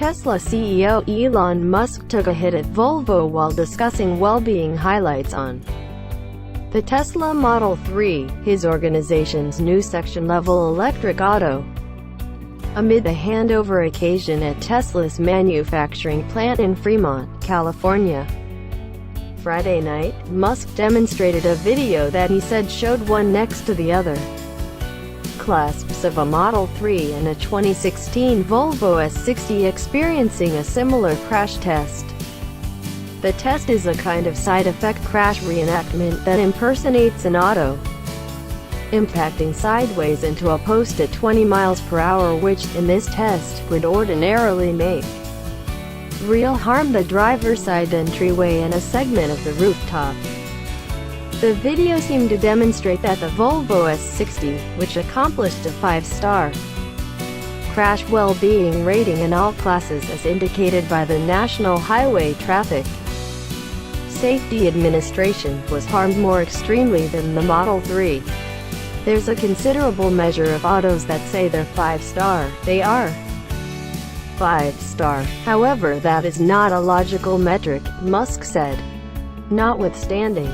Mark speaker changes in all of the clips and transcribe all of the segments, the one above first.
Speaker 1: Tesla CEO Elon Musk took a hit at Volvo while discussing well-being highlights on the Tesla Model 3, his organization's new section-level electric auto. Amid the handover occasion at Tesla's manufacturing plant in Fremont, California, Friday night, Musk demonstrated a video that he said showed one next to the other clasps of a Model 3 and a 2016 Volvo S60 experiencing a similar crash test. The test is a kind of side-effect crash reenactment that impersonates an auto impacting sideways into a post at 20 miles per hour, which, in this test, would ordinarily make real harm the driver's side entryway and a segment of the rooftop. The video seemed to demonstrate that the Volvo S60, which accomplished a 5-star crash well-being rating in all classes as indicated by the National Highway Traffic Safety Administration, was harmed more extremely than the Model 3. There's a considerable measure of autos that say they're 5-star. They are 5-star. However, that is not a logical metric, Musk said. Notwithstanding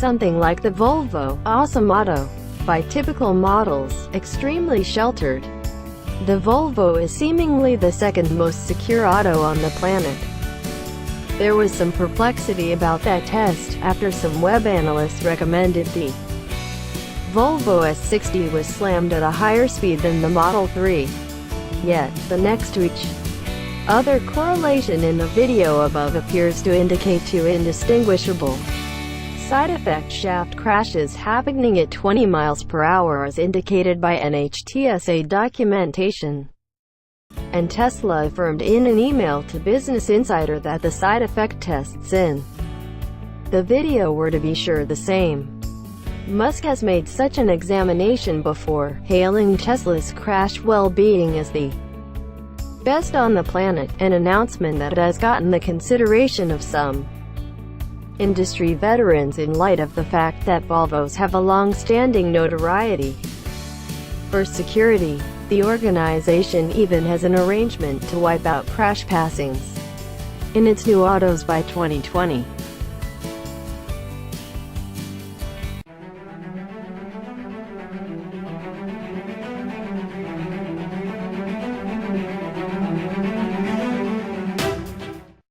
Speaker 1: something like the Volvo, awesome auto, by typical models, extremely sheltered, the Volvo is seemingly the second most secure auto on the planet. There was some perplexity about that test, after some web analysts recommended the Volvo S60 was slammed at a higher speed than the Model 3. Yet, the next to each other correlation in the video above appears to indicate two indistinguishable side-effect shaft crashes happening at 20 miles per hour as indicated by NHTSA documentation. And Tesla affirmed in an email to Business Insider that the side-effect tests in the video were to be sure the same. Musk has made such an examination before, hailing Tesla's crash well-being as the best on the planet, an announcement that has gotten the consideration of some industry veterans in light of the fact that Volvos have a long-standing notoriety for security. The organization even has an arrangement to wipe out crash passings in its new autos by 2020.